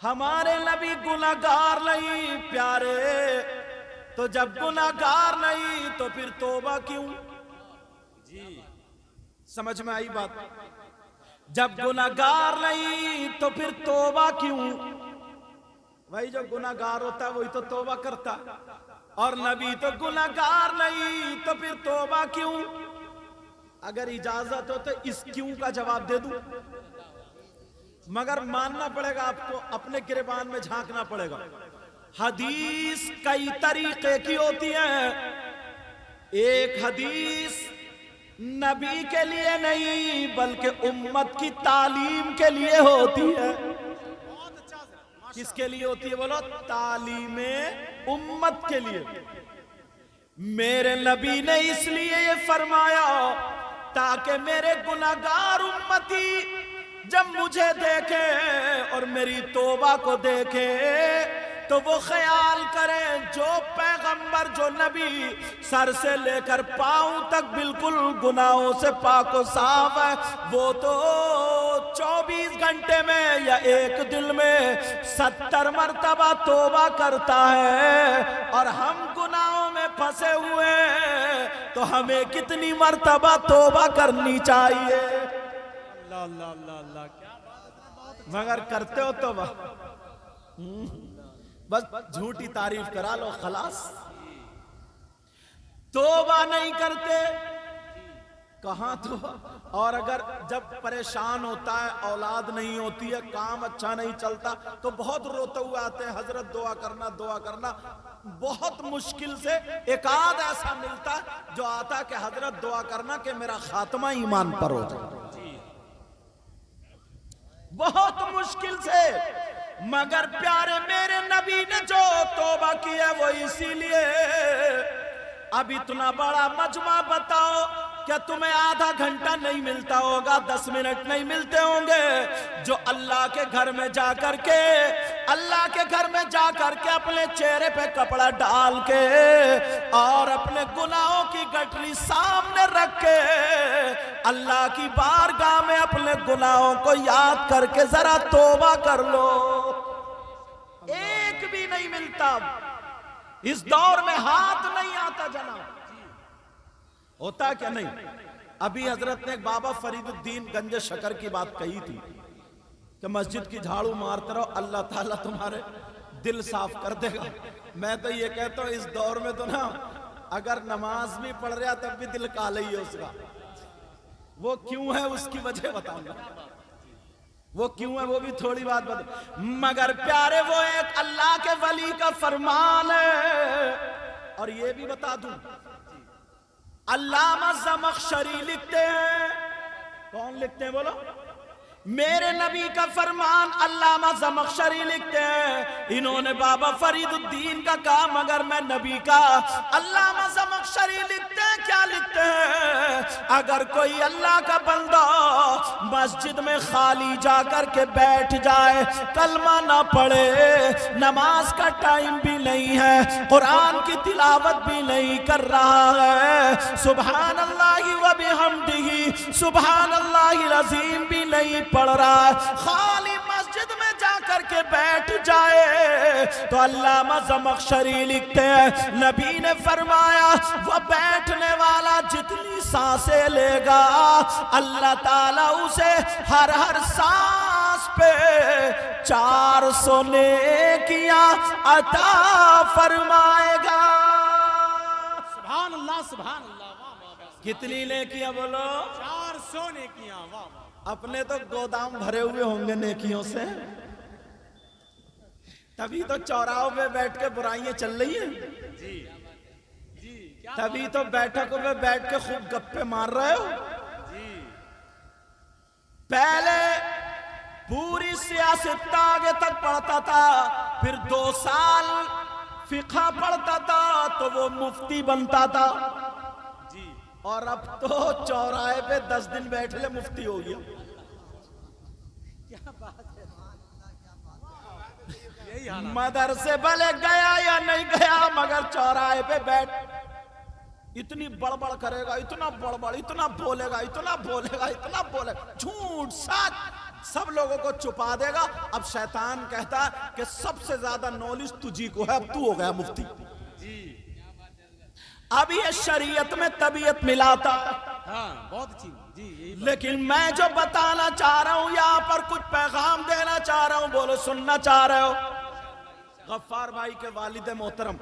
ہمارے نبی گناہگار نہیں پیارے، تو جب گناہگار نہیں تو پھر توبہ کیوں؟ جی سمجھ میں آئی بات؟ جب گناہگار نہیں تو پھر توبہ کیوں؟ وہی جو گناہگار ہوتا ہے وہی تو توبہ کرتا، اور نبی تو گناہگار نہیں تو پھر توبہ کیوں؟ اگر اجازت ہو تو اس کیوں کا جواب دے دوں، مگر ماننا پڑے گا آپ کو، اپنے گریبان میں جھانکنا پڑے گا۔ حدیث کئی طریقے کی ہوتی ہے، ایک حدیث نبی کے لیے نہیں بلکہ امت کی تعلیم کے لیے ہوتی ہے۔ کس کے لیے ہوتی ہے بولو؟ تعلیم امت کے لیے۔ میرے نبی نے اس لیے یہ فرمایا تاکہ میرے گناہگار امتی جب مجھے دیکھے اور میری توبہ کو دیکھے تو وہ خیال کریں جو پیغمبر جو نبی سر سے لے کر پاؤں تک بالکل گناہوں سے پاک و صاف ہے، وہ تو 24 گھنٹے میں یا ایک دل میں 70 مرتبہ توبہ کرتا ہے، اور ہم گناہوں میں پھنسے ہوئے ہیں تو ہمیں کتنی مرتبہ توبہ کرنی چاہیے؟ اللہ اللہ اللہ اللہ، کیا بات، مگر کرتے ہو توبہ؟ بس جھوٹی تعریف کرا لو خلاص، توبہ نہیں کرتے کہاں توبہ؟ اور اگر جب پریشان ہوتا ہے، اولاد نہیں ہوتی ہے، کام اچھا نہیں چلتا تو بہت روتے ہوئے آتے ہیں، حضرت دعا کرنا دعا کرنا۔ بہت مشکل سے ایک آدھ ایسا ملتا ہے جو آتا ہے کہ حضرت دعا کرنا کہ میرا خاتمہ ایمان پر ہو جائے، بہت مشکل سے۔ مگر پیارے میرے نبی نے جو توبہ کی ہے وہ اسی لیے۔ اب اتنا بڑا مجمع بتاؤ، کیا تمہیں آدھا گھنٹہ نہیں ملتا ہوگا، 10 منٹ نہیں ملتے ہوں گے جو اللہ کے گھر میں جا کر کے، اللہ کے گھر میں جا کر کے اپنے چہرے پہ کپڑا ڈال کے اور اپنے گناہوں کی گٹری سامنے رکھ کے اللہ کی بارگاہ میں اپنے گناہوں کو یاد کر کے ذرا توبہ کر لو؟ ایک بھی نہیں ملتا، اس دور میں ہاتھ نہیں آتا جناب، ہوتا کیا نہیں؟ ابھی حضرت نے بابا فرید الدین گنج شکر کی بات کہی تھی کہ مسجد کی جھاڑو مارتے رہو اللہ تعالیٰ تمہارے دل صاف کر دے گا۔ میں تو یہ کہتا ہوں اس دور میں تو نا اگر نماز بھی پڑھ رہا تب بھی دل کالے ہی ہے اس کا۔ وہ کیوں ہے اس کی وجہ بتاؤں گا، وہ کیوں ہے وہ بھی تھوڑی بات بتا، مگر پیارے وہ ایک اللہ کے ولی کا فرمان ہے۔ اور یہ بھی بتا دوں، علامہ زمخشری لکھتے ہیں، کون لکھتے ہیں بولو؟ میرے نبی کا فرمان علامہ زمخشری لکھتے ہیں، انہوں نے بابا فرید الدین کا کہا مگر میں نبی کا۔ علامہ زمخشری لکھتے ہیں، کیا لکھتے ہیں؟ اگر کوئی اللہ کا بندہ مسجد میں خالی جا کر کے بیٹھ جائے، کلمہ نہ پڑھے، نماز کا ٹائم بھی نہیں ہے، قرآن کی تلاوت بھی نہیں کر رہا ہے، سبحان اللہ و بحمدہ سبحان اللہ العظیم بھی نہیں پڑھ رہا ہے، خالی مسجد میں جا کر کے بیٹھ جائے تو علامہ زمخشری لکھتے ہیں نبی نے فرمایا وہ بیٹھنے والا جتنی سانسیں لے گا اللہ تعالیٰ اسے ہر سانس پہ 400 نیکیاں عطا فرمائے گا۔ سبحان اللہ سبحان اللہ، کتنی نیکیاں بولو؟ 400 نیکیاں، واہ۔ اپنے تو گودام بھرے ہوئے ہوں گے نیکیوں سے، تبھی تو چوراہوں پہ بیٹھ کے برائیاں چل رہی ہیں، جی جی، تبھی تو بیٹھکوں پہ بیٹھ کے خوب گپے مار رہے ہو۔ جی، پہلے پوری سیاست آگے تک پڑھتا تھا، پھر 2 سال فقہ پڑھتا تھا تو وہ مفتی بنتا تھا، جی، اور اب تو چوراہے پہ 10 دن بیٹھ لے مفتی ہو گیا۔ کیا بات ہے، یہی حالات۔ مدرسے بھلے گیا یا نہیں گیا مگر چوراہے پہ بیٹھ اتنی بڑبڑ کرے گا، اتنا بڑبڑ، اتنا بولے گا، اتنا بولے گا، اتنا بولے گا، جھوٹ سچ سب لوگوں کو چھپا دے گا. اب شیطان کہتا ہے کہ سب سے زیادہ نالج تجھی کو ہے, اب تو ہو گیا مفتی. جی اب یہ شریعت میں طبیعت ملاتا ہے. ہاں بہت اچھی جی یہی بات. لیکن میں جو بتانا چاہ رہا ہوں یہاں پر کچھ پیغام دینا چاہ رہا ہوں, بولو سننا چاہ رہے ہو. غفار بھائی کے والد محترم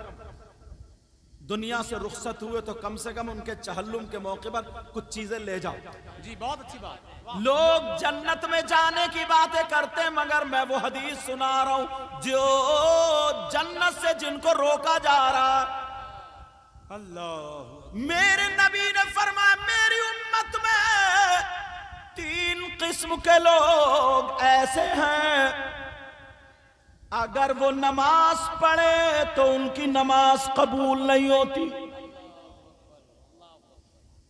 دنیا سے رخصت ہوئے تو کم سے کم ان کے چہلم کے موقع پر کچھ چیزیں لے جاؤ. جی بہت اچھی بات. لوگ جنت میں جانے کی باتیں کرتے ہیں, مگر میں وہ حدیث سنا رہا ہوں جو جنت سے جن کو روکا جا رہا ہے. اللہ میرے نبی نے فرمایا میری امت میں 3 قسم کے لوگ ایسے ہیں, اگر وہ نماز پڑھے تو ان کی نماز قبول نہیں ہوتی,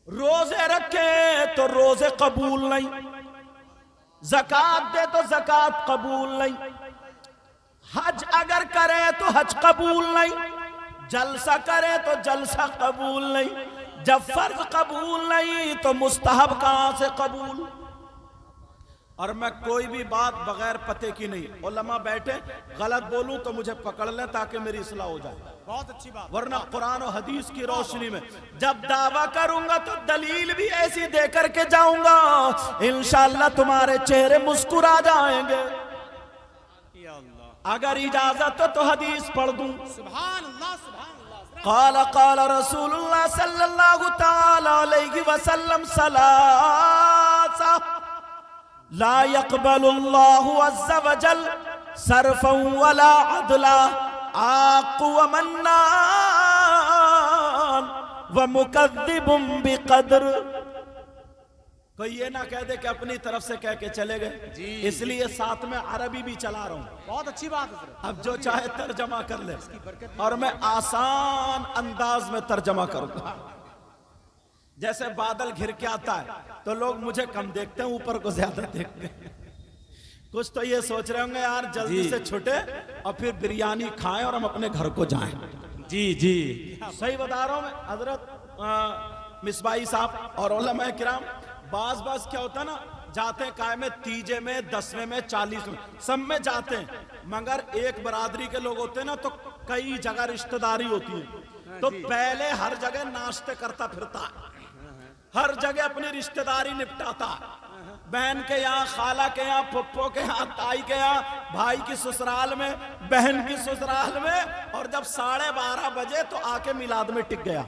روزے رکھے تو روزے قبول نہیں, زکوٰۃ دے تو زکوٰۃ قبول نہیں, حج اگر کرے تو حج قبول نہیں, جلسہ کرے تو جلسہ قبول نہیں. جب فرض قبول نہیں تو مستحب کہاں سے قبول. اور میں کوئی بھی بات بغیر پتے کی نہیں, علماء بیٹھے غلط بولوں تو مجھے پکڑ لیں تاکہ میری اصلاح ہو جائے. بہت اچھی بات. ورنہ قرآن و حدیث کی روشنی میں جب دعویٰ کروں گا تو دلیل بھی ایسی دے کر کے جاؤں گا, انشاءاللہ تمہارے چہرے مسکرا جائیں گے. یا اللہ. اگر اجازت ہو تو حدیث پڑھ دوں. سبحان اللہ سبحان اللہ. قال قال رسول اللہ صلی اللہ تعالی علیہ وسلم ثلاثہ لا يقبل اللہ عز وجل صرفا ولا عدلا عاق ومنان ومکذب بقدر. کوئی یہ نہ کہہ دے کہ اپنی طرف سے کہہ کے چلے گئے, جی. اس لیے ساتھ میں عربی بھی چلا رہا ہوں. بہت اچھی بات حضرت. اب جو چاہے ترجمہ کر لے, اور میں آسان انداز میں ترجمہ کروں گا. جیسے بادل گھر کے آتا ہے تو لوگ مجھے کم دیکھتے ہیں, اوپر کو زیادہ دیکھتے ہیں. کچھ تو یہ سوچ رہے ہوں گے یار جلدی سے چھٹے اور پھر بریانی کھائیں اور ہم اپنے گھر کو جائیں. جی جی صحیح بتا رہا ہوں میں. حضرت مصباحی صاحب اور علماء کرام بعض کیا ہوتا ہے نا, جاتے ہیں کائے میں, تیجے میں, 10ویں میں, 40 میں, سب میں جاتے ہیں, مگر ایک برادری کے لوگ ہوتے ہیں نا تو کئی جگہ رشتہ داری ہوتی ہے, تو پہلے ہر جگہ ناشتے کرتا پھرتا ہے, ہر جگہ اپنی رشتہ داری نپٹاتا ہے, بہن کے یہاں, خالہ کے یہاں, پھپھو کے یہاں, تائی کے یہاں, بھائی کی سسرال میں, بہن کی سسرال میں, اور جب 12:30 بجے تو آ کے میلاد میں ٹک گیا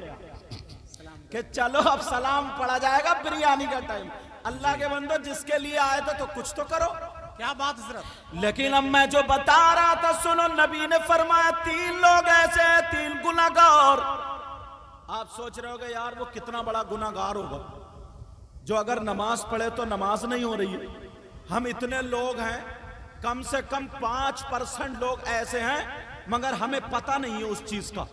کہ چلو اب سلام پڑھا جائے گا, بریانی کا ٹائم. اللہ کے بندو جس کے لیے آئے تھے تو کچھ تو کرو. کیا بات حضرت. لیکن اب میں جو بتا رہا تھا سنو, نبی نے فرمایا 3 لوگ ایسے ہیں, 3 گناہگار. آپ سوچ رہے ہوگے یار وہ کتنا بڑا گناہگار ہوگا جو اگر نماز پڑھے تو نماز نہیں ہو رہی ہے. ہم اتنے لوگ ہیں, کم سے کم 5% لوگ ایسے ہیں مگر ہمیں پتہ نہیں ہے اس چیز کا.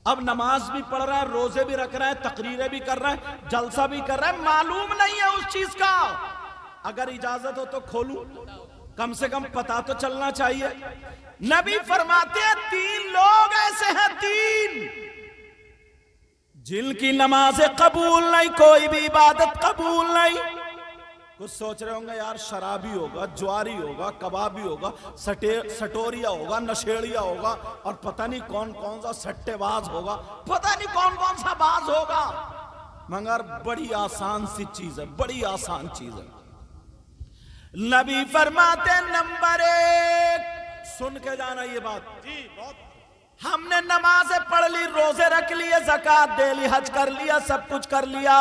اب نماز بھی پڑھ رہا ہے, روزے بھی رکھ رہا ہے, تقریریں بھی کر رہا ہے, جلسہ بھی کر رہا ہے, معلوم نہیں ہے اس چیز کا. اگر اجازت ہو تو کھولوں, کم سے کم پتہ تو چلنا چاہیے. نبی فرماتے ہیں 3 لوگ ایسے ہیں, 3 جن کی نماز قبول نہیں, کوئی بھی عبادت قبول نہیں. کچھ سوچ رہے ہوں گے یار شرابی ہوگا, جواری ہوگا, کبابی ہوگا, سٹوریا ہوگا, نشیڑیا ہوگا, اور پتہ نہیں کون سا سٹے باز ہوگا, پتہ نہیں کون سا باز ہوگا. مگر بڑی آسان سی چیز ہے, بڑی آسان چیز ہے. نبی فرماتے نمبر 1, سن کے جانا یہ بات, جی بہت. ہم نے نمازیں پڑھ لی, روزے رکھ لیے, زکوٰۃ دے لی, حج کر لیا, سب کچھ کر لیا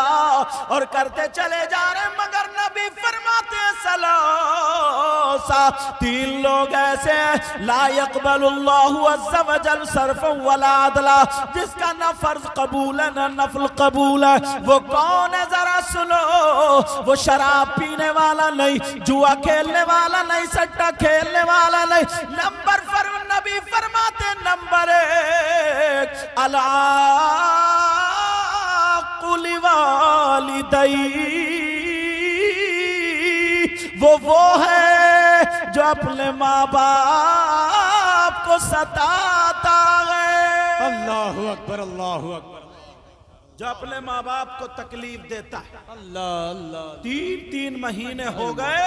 اور کرتے چلے جا رہے, مگر نبی فرماتے ہیں ثلاثہ 3 لوگ ایسے ہیں لا يقبل اللہ عز وجل صرفا ولا عدلا, جس کا نہ فرض قبول ہے نہ نفل قبول ہے. وہ کون ہے ذرا سنو, وہ شراب پینے والا نہیں, جوا کھیلنے والا نہیں, سٹا کھیلنے والا نہیں. نبی فرماتے نمبر 1 العاق لوالدی, وہ ہے جو اپنے ماں باپ کو ستاتا ہے. اللہ اکبر اللہ اکبر. جو اپنے ماں باپ کو تکلیف دیتا ہے. اللہ اللہ. 3 مہینے ہو گئے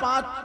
5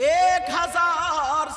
1000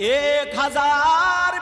1000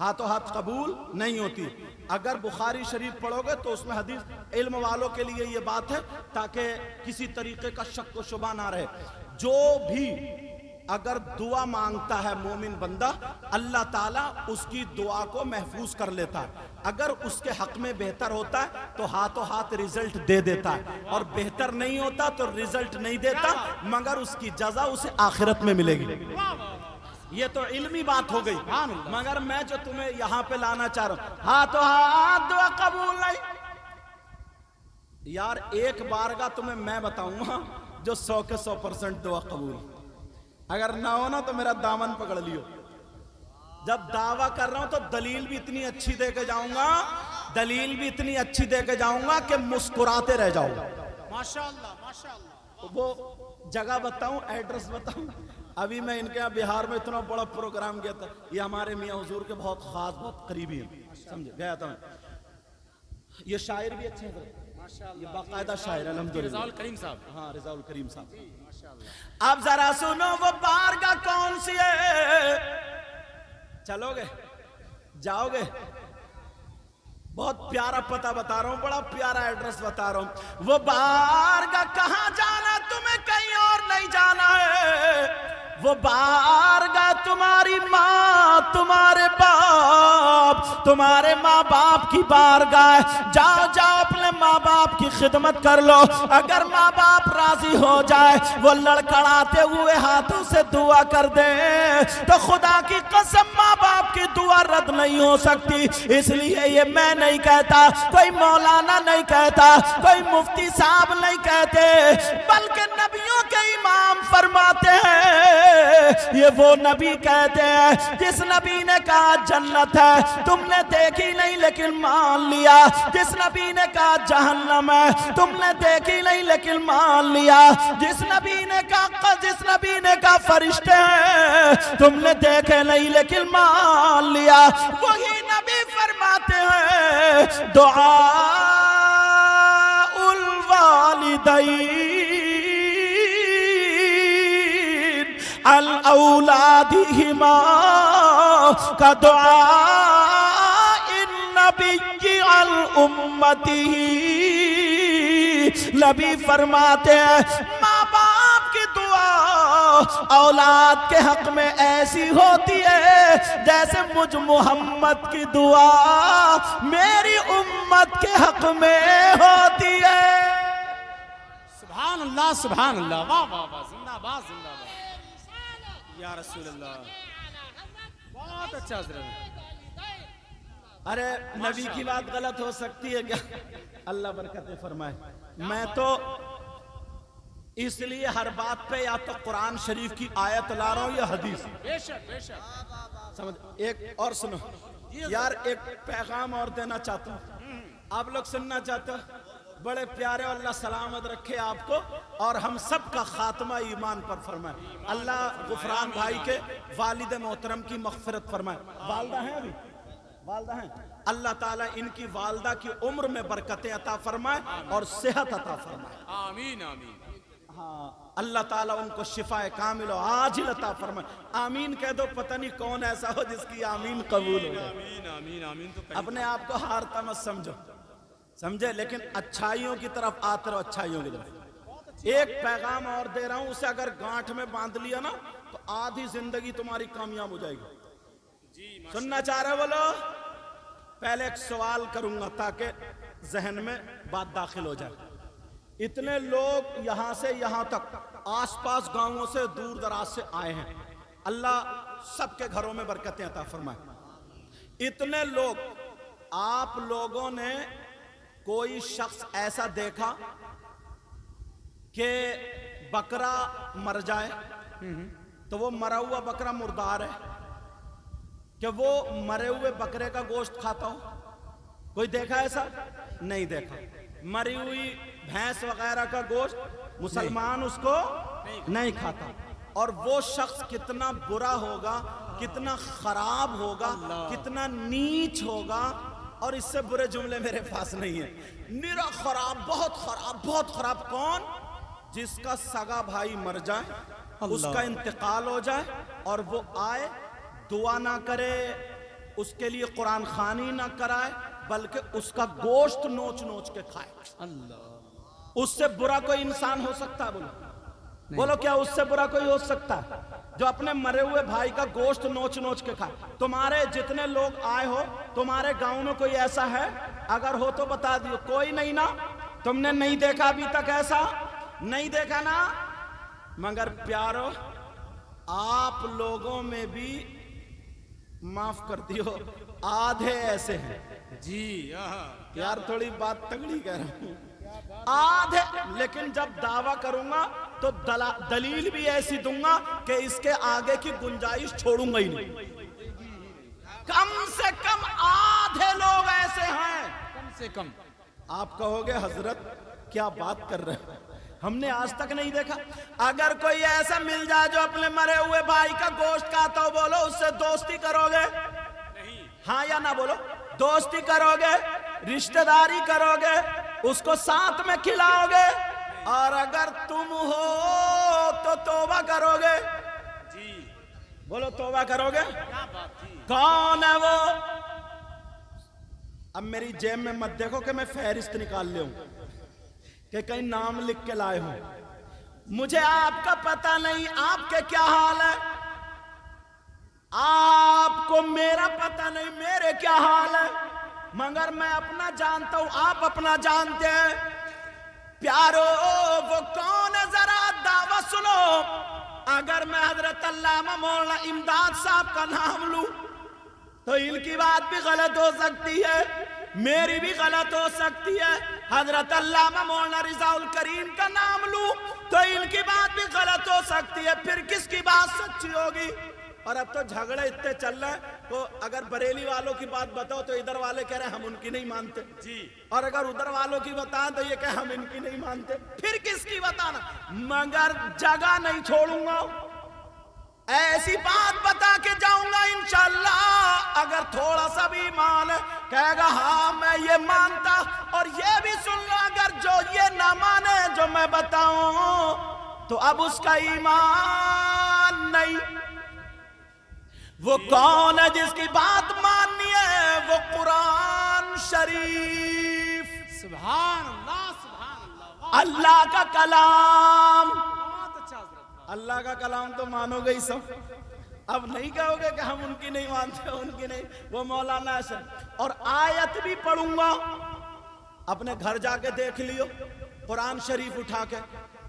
ہاتھوں ہاتھ قبول نہیں ہوتی. اگر بخاری شریف پڑھو گے تو اس میں حدیث علم والوں کے لیے یہ بات ہے تاکہ کسی طریقے کا شک و شبہ نہ رہے. جو بھی اگر دعا مانگتا ہے مومن بندہ اللہ تعالیٰ اس کی دعا کو محفوظ کر لیتا ہے. اگر اس کے حق میں بہتر ہوتا ہے تو ہاتھوں ہاتھ رزلٹ دے دیتا ہے اور بہتر نہیں ہوتا تو رزلٹ نہیں دیتا مگر اس کی جزا اسے آخرت میں ملے گی. یہ تو علمی بات ہو گئی مگر میں جو تمہیں یہاں پہ لانا چاہ رہا ہوں ہاتھوں ہاتھ دعا قبول نہیں. یار ایک بارگاہ تمہیں میں بتاؤں گا جو 100 کے 100% دعا قبول. اگر نہ ہو نا تو میرا دامن پکڑ لیو. جب دعویٰ کر رہا ہوں تو دلیل بھی اتنی اچھی دے کے جاؤں گا, دلیل بھی اتنی اچھی دے کے جاؤں گا کہ مسکراتے رہ جاؤ. ماشاءاللہ ماشاءاللہ. وہ جگہ بتاؤں, ایڈریس بتاؤں. ابھی میں ان کے یہاں بہار میں اتنا بڑا پروگرام کیا تھا. یہ ہمارے میاں حضور کے بہت خاص بہت قریبی ہیں, سمجھے گیا تھا میں. یہ شاعر بھی اچھے ہیں, یہ باقاعدہ شاعر الحمدللہ. رضا الکریم صاحب. ہاں رضا الکریم صاحب. اب ذرا سنو وہ بارگاہ کون سی ہے. چلو گے, جاؤ گے. بہت پیارا پتہ بتا رہا ہوں, بڑا پیارا ایڈریس بتا رہا ہوں. وہ بارگاہ کہاں جانا, تمہیں کہیں اور نہیں جانا ہے. وہ بارگاہ تمہاری ماں, تمہارے باپ, تمہارے ماں باپ کی بارگاہ. جاؤ جاؤ اپنے ماں باپ کی خدمت کر لو. اگر ماں باپ راضی ہو جائے وہ لڑکڑاتے ہوئے ہاتھوں سے دعا کر دے تو خدا کی قسم ماں باپ کی دعا رد نہیں ہو سکتی. اس لیے یہ میں نہیں کہتا, کوئی مولانا نہیں کہتا, کوئی مفتی صاحب نہیں کہتے, بلکہ نبیوں کے امام فرماتے ہیں. یہ وہ نبی کہتے ہیں جس نبی نے کہا جنت ہے تم نے دیکھی نہیں لیکن مان لیا. جس نبی نے کہا جہنم ہے تم نے دیکھی نہیں لیکن مان لیا. جس نبی نے کہا فرشتے ہیں تم نے دیکھے نہیں لیکن مان لیا. وہی نبی فرماتے ہیں دعاء الوالدین الاولادہما کا دعاء النبی الامتی. نبی فرماتے ہیں ماں باپ کی دعا اولاد کے حق میں ایسی ہوتی ہے جیسے مجھ محمد کی دعا میری امت کے حق میں ہوتی ہے. سبحان اللہ سبحان اللہ. واہ واہ واہ. زندہ باد زندہ باد یا رسول اللہ. بہت اچھا حضرت. ارے نبی کی بات غلط ہو سکتی ہے کیا؟ اللہ برکتیں فرمائے. میں تو اس لیے ہر بات پہ یا تو قرآن شریف کی آیت لا رہا ہوں یا حدیث. بے شک بے شک. سمجھ. ایک اور سنو یار, ایک پیغام اور دینا چاہتا ہوں, آپ لوگ سننا چاہتے ہو. بڑے پیارے, اللہ سلامت رکھے آپ کو اور ہم سب کا خاتمہ ایمان پر فرمائے. اللہ غفران بھائی کے والد محترم کی مغفرت فرمائے. والدہ ہیں ابھی, والدہ ہیں. اللہ تعالیٰ ان کی والدہ کی عمر میں برکتیں عطا فرمائے اور صحت عطا فرمائے. آمین آمین. ہاں اللہ تعالیٰ ان کو شفاء کامل و عاجل عطا فرمائے. آمین کہہ دو, پتہ نہیں کون ایسا ہو جس کی آمین قبول ہو جائے. آمین آمین آمین. تو اپنے آپ کو ہارتا مت سمجھو, سمجھے, لیکن اچھائیوں کی طرف آتے رہو, اچھائیوں کی طرف. ایک پیغام اور دے رہا ہوں, اسے اگر گانٹھ میں باندھ لیا نا تو آدھی زندگی تمہاری کامیاب ہو جائے گی. سننا چاہ رہے بولو. پہلے ایک سوال کروں گا تاکہ ذہن میں بات داخل ہو جائے. اتنے لوگ یہاں سے یہاں تک آس پاس گاؤں سے دور دراز سے آئے ہیں, اللہ سب کے گھروں میں برکتیں عطا فرمائے. اتنے لوگ, آپ لوگوں نے کوئی شخص ایسا دیکھا کہ بکرا مر جائے تو وہ مرا ہوا بکرا مردار ہے, کہ وہ مرے ہوئے بکرے کا گوشت کھاتا ہو؟ کوئی دیکھا ایسا؟ نہیں دیکھا. مری ہوئی بھینس وغیرہ کا گوشت مسلمان اس کو نہیں کھاتا. اور وہ شخص کتنا برا ہوگا, کتنا خراب ہوگا, کتنا نیچ ہوگا. اور اس سے برے جملے میرے پاس نہیں ہیں. نرا خراب, بہت خراب, بہت خراب. کون؟ جس کا سگا بھائی مر جائے, اس کا انتقال ہو جائے اور وہ آئے, دعا نہ کرے, اس کے لیے قرآن خوانی نہ کرائے بلکہ اس کا گوشت نوچ نوچ کے کھائے. اللہ اس سے برا کوئی انسان ہو سکتا ہے؟ بولو کیا اس سے برا کوئی ہو سکتا ہے جو اپنے مرے ہوئے بھائی کا گوشت نوچ نوچ کے کھائے؟ تمہارے جتنے لوگ آئے ہو تمہارے گاؤں میں کوئی ایسا ہے؟ اگر ہو تو بتا دیو. کوئی نہیں نا؟ تم نے نہیں دیکھا ابھی تک؟ ایسا نہیں دیکھا نا؟ مگر پیارو آپ لوگوں میں بھی معاف کر دیو آدھے ایسے ہیں. جی یار تھوڑی بات تگڑی کہہ رہا ہوں. آدھے. لیکن جب دعویٰ کروں گا تو دلیل بھی ایسی دوں گا کہ اس کے آگے کی گنجائش چھوڑوں گا ہی نہیں. کم سے کم آدھے لوگ ایسے ہیں. کم سے کم. آپ کہو گے حضرت کیا بات کر رہے ہیں، ہم نے آج تک نہیں دیکھا. اگر کوئی ایسا مل جائے جو اپنے مرے ہوئے بھائی کا گوشت کھاتا ہو، بولو اس سے دوستی کرو گے؟ ہاں یا نہ بولو. دوستی کرو گے، رشتہ داری کرو گے، اس کو ساتھ میں کھلاؤ گے، اور اگر تم ہو تو توبہ کرو گے. جی بولو توبہ کرو گے؟ کیا بات تھی. کون ہے وہ؟ اب میری جیب میں مت دیکھو کہ میں فہرست نکال لے ہوں کہ کہیں نام لکھ کے لائے ہوں. مجھے آپ کا پتہ نہیں آپ کے کیا حال ہے، آپ کو میرا پتہ نہیں میرے کیا حال ہے، مگر میں اپنا جانتا ہوں، آپ اپنا جانتے ہیں. پیارو وہ کون ہے ذرا دعویٰ سنو. اگر میں حضرت علامہ مولانا امداد صاحب کا نام لوں تو ان کی بات بھی غلط ہو سکتی ہے، میری بھی غلط ہو سکتی ہے. حضرت علامہ مولانا رضا الکریم کا نام لوں تو ان کی بات بھی غلط ہو سکتی ہے. پھر کس کی بات سچی ہوگی؟ اور اب تو جھگڑے اتنے چل رہے ہیں تو اگر بریلی والوں کی بات بتاؤ تو ادھر والے کہہ رہے ہیں ہم ان کی نہیں مانتے جی، اور اگر ادھر والوں کی بتائیں تو یہ کہ ہم ان کی نہیں مانتے. پھر کس کی بتانا؟ مگر جگہ نہیں چھوڑوں گا، ایسی بات بتا کے جاؤں گا انشاءاللہ. اگر تھوڑا سا بھی ایمان ہے کہے گا ہاں میں یہ مانتا، اور یہ بھی سن لو اگر جو یہ نہ مانے جو میں بتاؤں تو اب اس کا ایمان نہیں. وہ کون ہے جس کی بات ماننی ہے؟ وہ قرآن شریف، سبحان اللہ سبحان اللہ. اللہ کا کلام. بہت اچھا حضرت. اللہ کا کلام تو مانو گے ہی سب. اب نہیں کہو گے کہ ہم ان کی نہیں مانتے، ان کی نہیں. وہ مولانا ایسا. اور آیت بھی پڑھوں گا، اپنے گھر جا کے دیکھ لیو قرآن شریف اٹھا کے.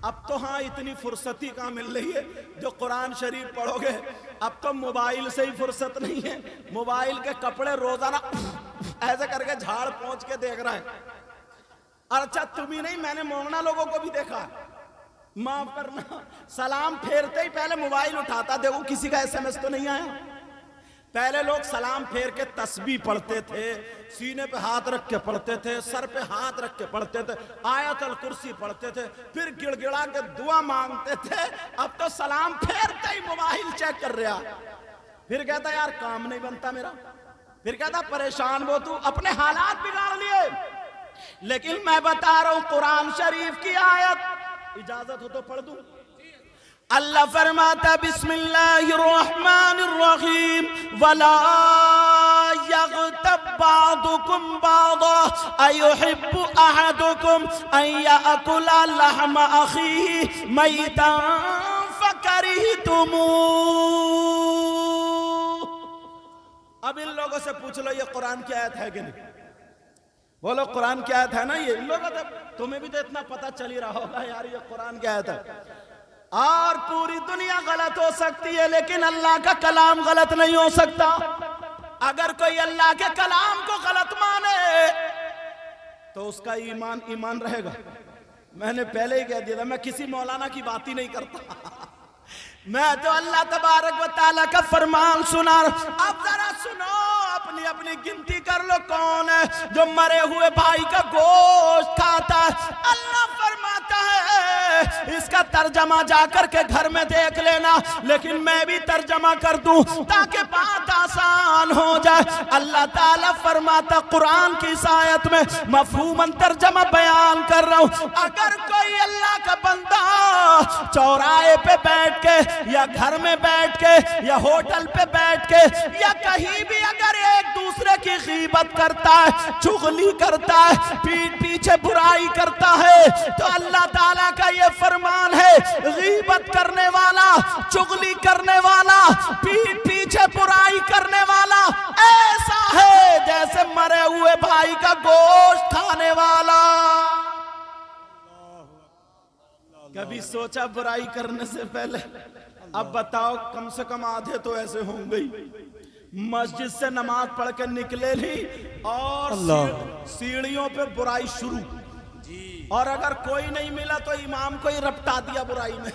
اب تو ہاں اتنی فرصتی کہاں مل رہی ہے جو قرآن شریف پڑھو گے. اب تو موبائل سے ہی فرصت نہیں ہے، موبائل کے کپڑے روزانہ ایسے کر کے جھاڑ پہنچ کے دیکھ رہا ہے. اچھا تم ہی نہیں، میں نے مومنا لوگوں کو بھی دیکھا. معاف کرنا، سلام پھیرتے ہی پہلے موبائل اٹھاتا. دیکھو کسی کا ایس ایم ایس تو نہیں آیا. پہلے لوگ سلام پھیر کے تسبیح پڑھتے تھے، سینے پہ ہاتھ رکھ کے پڑھتے تھے، سر پہ ہاتھ رکھ کے پڑھتے تھے، آیت الکرسی پڑھتے تھے، پھر گڑ گڑا کے دعا مانگتے تھے. اب تو سلام پھیرتے ہی موبائل چیک کر رہا. پھر کہتا یار کام نہیں بنتا میرا. پھر کہتا پریشان وہ تو اپنے حالات بگاڑ لیے. لیکن میں بتا رہا ہوں قرآن شریف کی آیت، اجازت ہو تو پڑھ دوں. اللہ فرماتا بسم اللہ الرحمن الرحیم ولا یغتب بعضکم بعضا ایحب احدکم ان یأکل لحم اخیہ میتا فکرہتموہ. اب ان لوگوں سے پوچھ لو یہ قرآن کی آیت ہے کہ نہیں؟ بولو قرآن کی آیت ہے نا؟ یہ ان لوگوں تمہیں بھی تو اتنا پتہ چل ہی رہا ہوگا یار یہ قرآن کی آیت ہے. اور پوری دنیا غلط ہو سکتی ہے لیکن اللہ کا کلام غلط نہیں ہو سکتا. اگر کوئی اللہ کے کلام کو غلط مانے تو اس کا ایمان ایمان رہے گا. میں نے پہلے ہی کہہ دیا تھا میں کسی مولانا کی بات ہی نہیں کرتا، میں تو اللہ تبارک و تعالیٰ کا فرمان سنا. اب ذرا سنو، اپنی اپنی گنتی کر لو کون ہے جو مرے ہوئے بھائی کا گوشت کھاتا ہے. اللہ فرماتا ہے اس کا ترجمہ جا کر کے گھر میں دیکھ لینا، لیکن میں بھی ترجمہ کر دوں تاکہ بات آسان ہو جائے۔ اللہ تعالیٰ فرماتا قرآن کی اس آیت میں مفہوماً ترجمہ بیان کر رہا ہوں، اگر کوئی اللہ کا بندہ چوراہے پہ بیٹھ کے یا گھر میں بیٹھ کے یا ہوٹل پہ بیٹھ کے یا کہیں بھی اگر ایک دوسرے کی غیبت کرتا ہے، چغلی کرتا ہے، پیٹھ پیچھے برائی کرتا ہے، تو اللہ تعالیٰ کا یہ فرمان ہے غیبت کرنے والا، چغلی کرنے والا، پیٹھ پیچھے برائی کرنے والا ایسا ہے جیسے مرے ہوئے بھائی کا گوشت کھانے والا۔ کبھی سوچا برائی کرنے سے پہلے؟ اب بتاؤ کم سے کم آدھے تو ایسے ہوں گے مسجد سے نماز پڑھ کے نکلے لی اور سیڑھیوں پہ برائی شروع، اور اگر کوئی نہیں ملا تو امام کو ہی رپٹا دیا برائی میں۔